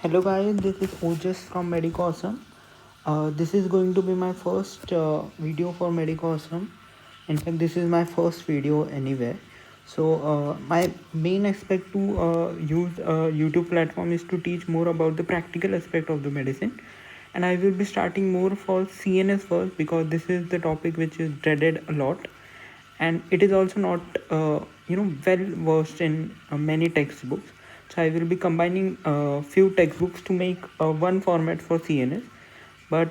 Hello guys, this is Ojas from Medicosm. This is going to be my first video for Medicosm. In fact, this is my first video anywhere. So my main aspect to use YouTube platform is to teach more about the practical aspect of the medicine, and I will be starting more for CNS first because this is the topic which is dreaded a lot, and it is also not well versed in many textbooks. So I will be combining few textbooks to make one format for CNS, but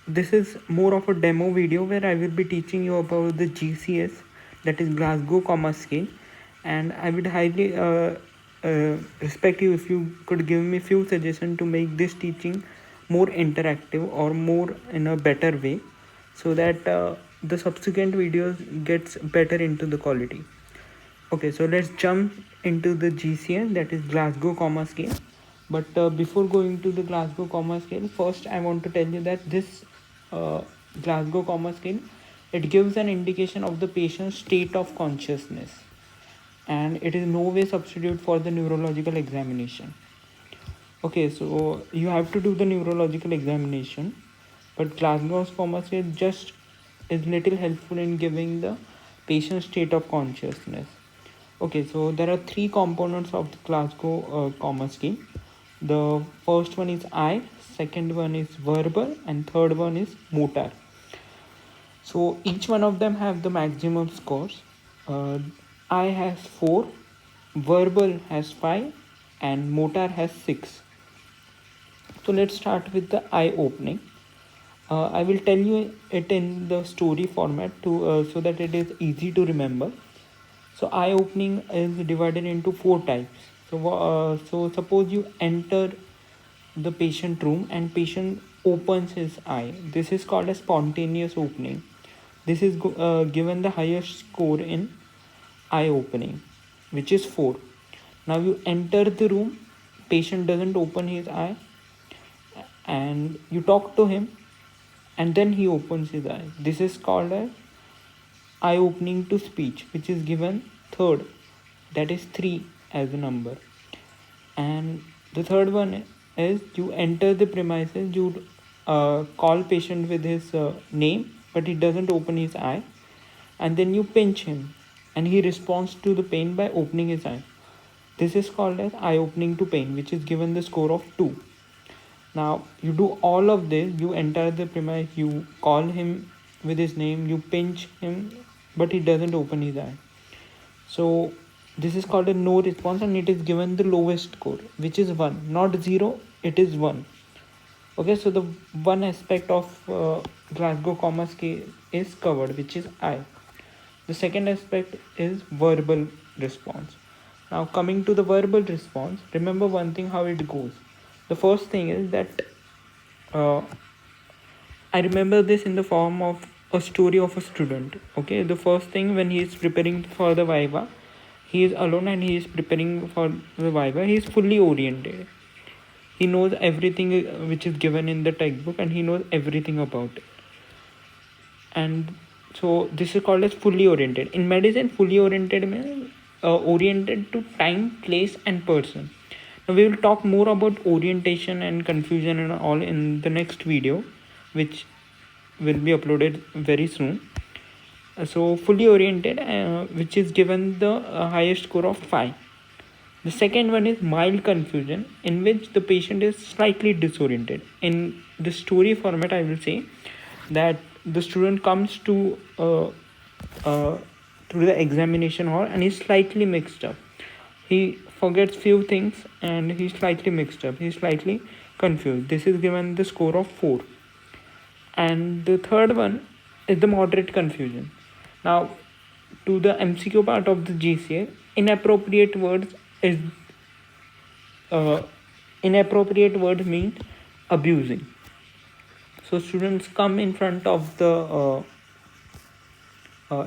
this is more of a demo video where I will be teaching you about the GCS, that is Glasgow Coma Scale, and I would highly respect you if you could give me few suggestions to make this teaching more interactive or more in a better way, so that the subsequent videos gets better into the quality. Okay, so let's jump into the GCS, that is Glasgow Coma Scale. But before going to the Glasgow Coma Scale, first I want to tell you that this uh, Glasgow Coma Scale, it gives an indication of the patient's state of consciousness, and it is no way substitute for the neurological examination. Okay, so you have to do the neurological examination, but Glasgow's Coma Scale just is little helpful in giving the patient state of consciousness. Okay, so there are three components of the Glasgow Coma Scale. The first one is I, second one is verbal, and third one is motor. So each one of them have the maximum scores. I has 4, verbal has 5, and motor has 6. So let's start with the eye opening. I will tell you it in the story format to so that it is easy to remember. So eye opening is divided into 4 types. So suppose you enter the patient room and patient opens his eye. This is called a spontaneous opening. This is given the highest score in eye opening, which is 4. Now you enter the room, patient doesn't open his eye, and you talk to him, and then he opens his eye. This is called as eye opening to speech, which is given third, that is 3 as a number. And the third one is you enter the premises, you call patient with his name, but he doesn't open his eye, and then you pinch him and he responds to the pain by opening his eye. This is called as eye opening to pain, which is given the score of 2. Now you do all of this, you enter the premise, you call him with his name, you pinch him, but he doesn't open his eye. So this is called a no response, and it is given the lowest score, which is 1, not 0, it is 1. Okay, so the one aspect of Glasgow Coma Scale is covered, which is I. The second aspect is verbal response. Now coming to the verbal response, remember one thing how it goes. The first thing is that uh, I remember this in the form of a story of a student. Okay, the first thing when he is preparing for the Viva, he is alone and he is preparing for the Viva. He is fully oriented. He knows everything which is given in the textbook, and he knows everything about it. And so this is called as fully oriented. In medicine, fully oriented means oriented to time, place, and person. Now we will talk more about orientation and confusion and all in the next video, which will be uploaded very soon. So fully oriented, which is given the highest score of 5. The second one is mild confusion, in which the patient is slightly disoriented. In the story format, I will say that the student comes to the examination hall and he's slightly mixed up. He forgets few things and he's slightly mixed up. He's slightly confused. This is given the score of 4. And the third one is the moderate confusion. Now, to the MCQ part of the GCA, inappropriate words is uh, inappropriate words mean abusing. So students come in front of the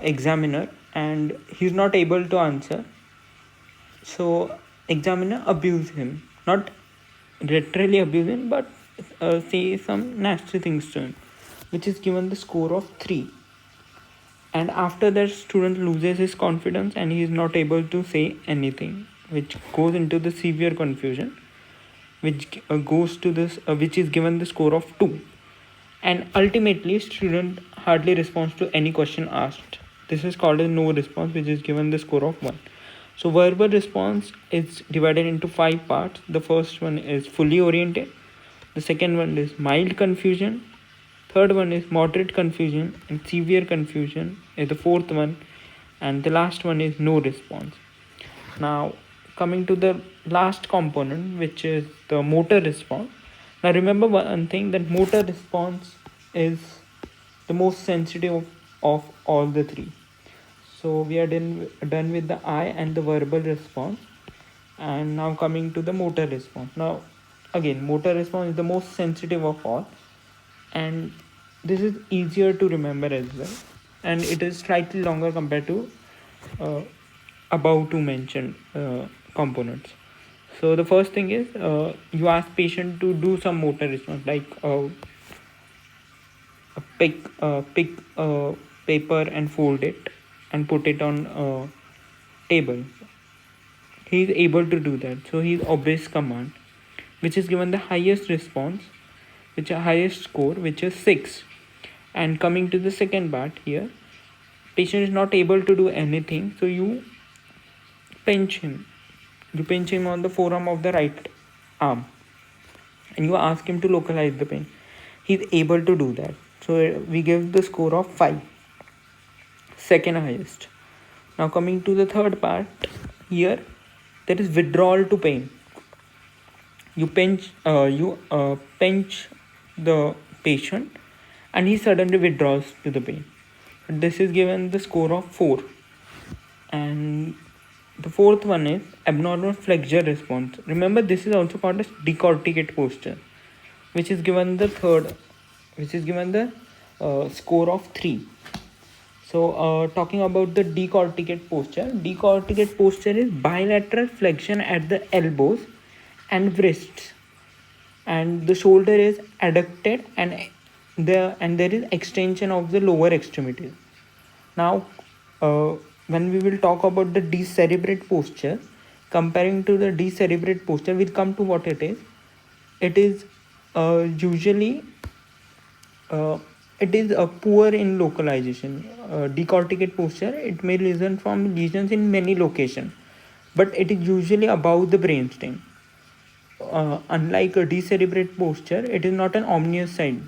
examiner and he's not able to answer. So examiner abuse him, not literally abuse him, but say some nasty things to him, which is given the score of 3. And after that, student loses his confidence and he is not able to say anything, which goes into the severe confusion. which goes to this, which is given the score of 2. And ultimately, student hardly responds to any question asked. This is called a no response, which is given the score of 1. So verbal response is divided into 5 parts. The first one is fully oriented. The second one is mild confusion. Third one is moderate confusion, and severe confusion is the fourth one, and the last one is no response. Now coming to the last component, which is the motor response. Now remember one thing, that motor response is the most sensitive of all the three. So we are done with the eye and the verbal response, and now coming to the motor response. Now again, motor response is the most sensitive of all, and this is easier to remember as well, and it is slightly longer compared to above two mentioned components. So the first thing is, you ask patient to do some motor response, like pick paper and fold it and put it on table. He is able to do that, so he obeys command, which is given the highest response, which is highest score, which is 6. And coming to the second part here, patient is not able to do anything, so you pinch him. You pinch him on the forearm of the right arm, and you ask him to localize the pain. He's able to do that, so we give the score of 5, second highest. Now coming to the third part here, there is withdrawal to pain. You pinch the patient, and he suddenly withdraws to the pain. This is given the score of 4. And the fourth one is abnormal flexure response. Remember, this is also called as decorticate posture, which is given the score of 3. So talking about the decorticate posture is bilateral flexion at the elbows and wrists, and the shoulder is adducted, and there is extension of the lower extremities. Now when we will talk about the decerebrate posture, comparing to the decerebrate posture, we'll come to what it is. It is usually it is poor in localization. Decorticate posture, it may result from lesions in many locations, but it is usually above the brainstem. Unlike a decerebrate posture, it is not an omnious side.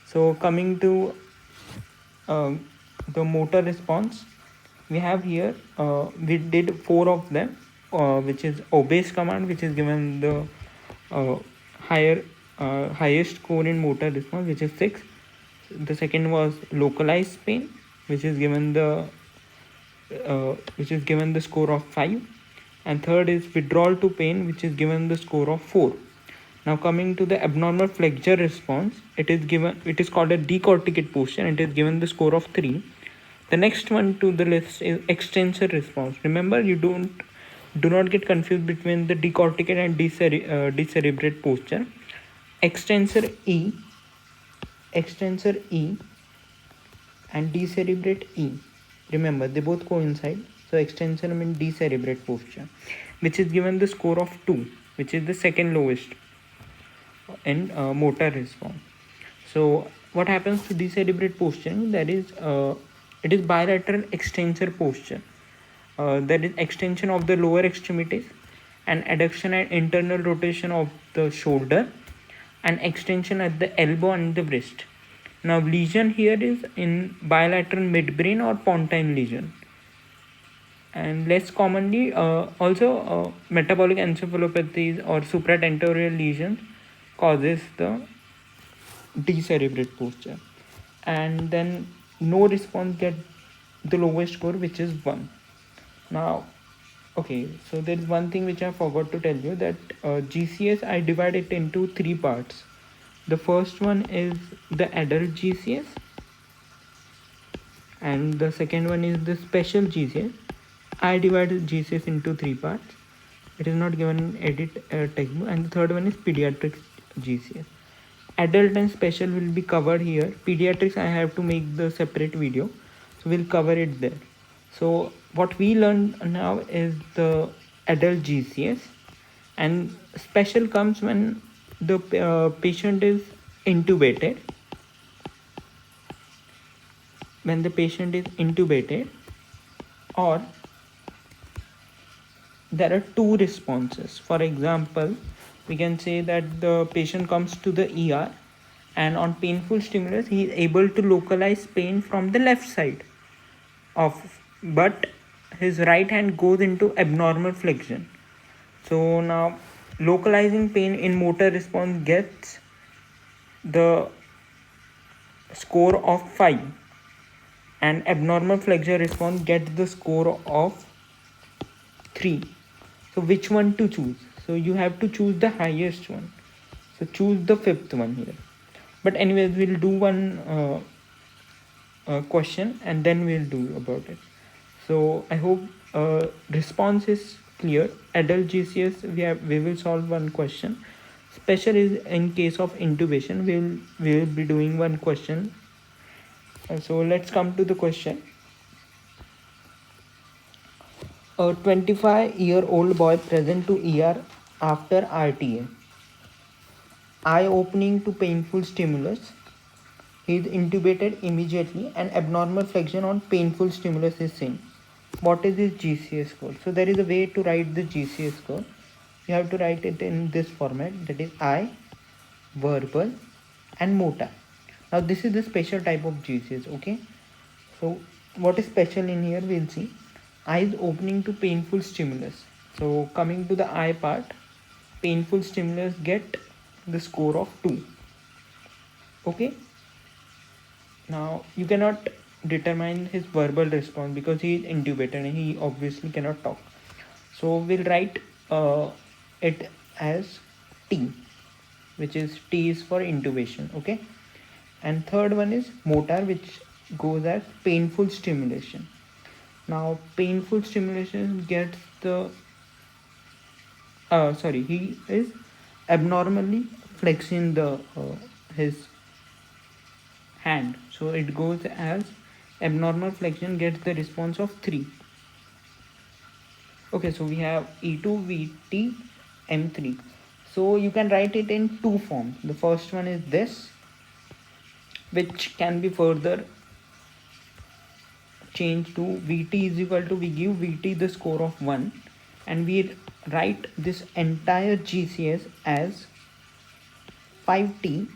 So coming to the motor response, we have here, we did 4 of them, which is obeys command, which is given the highest score in motor response, which is 6. The second was localized pain, which is given the score of 5. And third is withdrawal to pain, which is given the score of 4. Now coming to the abnormal flexure response, it is called a decorticate posture, and it is given the score of 3. The next one to the list is extensor response. Remember, you do not get confused between the decorticate and decerebrate posture. Extensor E and decerebrate E. Remember, they both coincide. So extensor means decerebrate posture, which is given the score of 2, which is the second lowest in motor response. So what happens to decerebrate posturing? That is, it is bilateral extensor posture. That is extension of the lower extremities, and adduction and internal rotation of the shoulder, and extension at the elbow and the wrist. Now lesion here is in bilateral midbrain or pontine lesion. And less commonly, also metabolic encephalopathies or supratentorial lesions causes the decerebrate posture. And then no response get the lowest score, which is 1. Now okay, so there is one thing which I forgot to tell you, that GCS, I divide it into 3 parts. The first one is the adult GCS, and the second one is the special GCS. I divided GCS into 3 parts. It is not given in edit textbook. And the third one is pediatric GCS. Adult and special will be covered here. Pediatrics, I have to make the separate video, so we'll cover it there. So what we learned now is the adult GCS, And special comes when the patient is intubated. When the patient is intubated, or there are two responses. For example, we can say that the patient comes to the ER and on painful stimulus he is able to localize pain from the left side of, but his right hand goes into abnormal flexion. So now localizing pain in motor response gets the score of 5 and abnormal flexion response gets the score of 3. So which one to choose? So you have to choose the highest one. So choose the fifth one here. But anyways, we'll do one question and then we'll do about it. So I hope response is clear. Adult GCS we will solve one question. Special is in case of intubation. We'll be doing one question. So let's come to the question. A 25-year-old boy present to ER after RTA. Eye opening to painful stimulus. He is intubated immediately and abnormal flexion on painful stimulus is seen. What is his GCS score? So there is a way to write the GCS score. You have to write it in this format, that is eye, verbal and motor. Now this is the special type of GCS, okay? So what is special in here, we'll see. Eyes opening to painful stimulus. So coming to the eye part, painful stimulus get the score of 2. Okay. Now you cannot determine his verbal response because he is intubated and he obviously cannot talk. So we'll write it as T, which is T is for intubation. Okay. And third one is motor, which goes as painful stimulation. Now painful stimulation gets the he is abnormally flexing the his hand, so it goes as abnormal flexion gets the response of 3. Okay, so we have E2 VT M3. So you can write it in two forms. The first one is this, which can be further changed to VT is equal to, we give VT the score of 1 and we write this entire GCS as 5T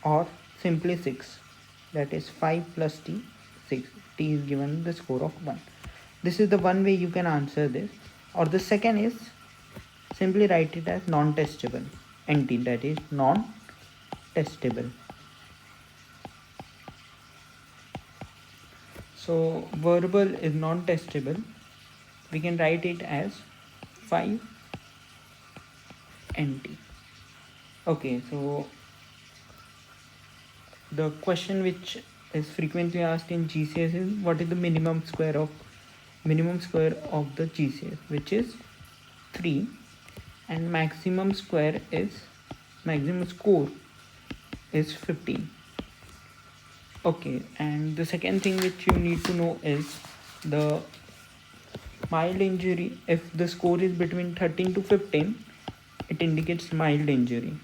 or simply 6, that is 5 plus T, 6. T is given the score of 1. This is the one way you can answer this. Or the second is simply write it as non-testable, NT, that is non-testable. So verbal is non-testable, we can write it as 5 NT. Okay, so the question which is frequently asked in GCS is what is the minimum square of the GCS, which is 3, and maximum score is 15. Okay, and the second thing which you need to know is the mild injury. If the score is between 13 to 15, it indicates mild injury.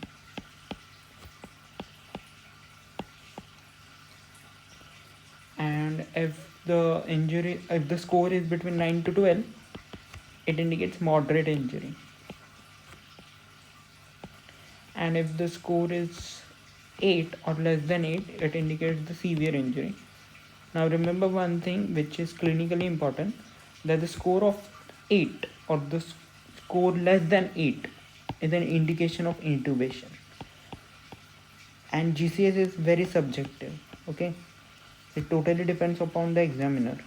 And if the score is between 9 to 12, it indicates moderate injury. And if the score is 8 or less than 8, it indicates the severe injury. Now remember one thing which is clinically important, that the score of 8 or the score less than 8 is an indication of intubation. And GCS is very subjective, okay? It totally depends upon the examiner.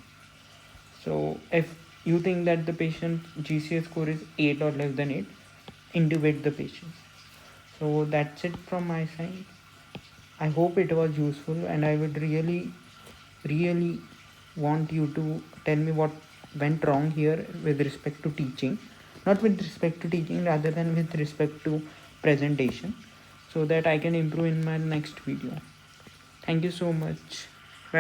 So if you think that the patient GCS score is 8 or less than 8, intubate the patient. So that's it from my side. I hope it was useful, and I would really want you to tell me what went wrong here with respect to teaching, not with respect to teaching, rather than with respect to presentation, so that I can improve in my next video. Thank you so much.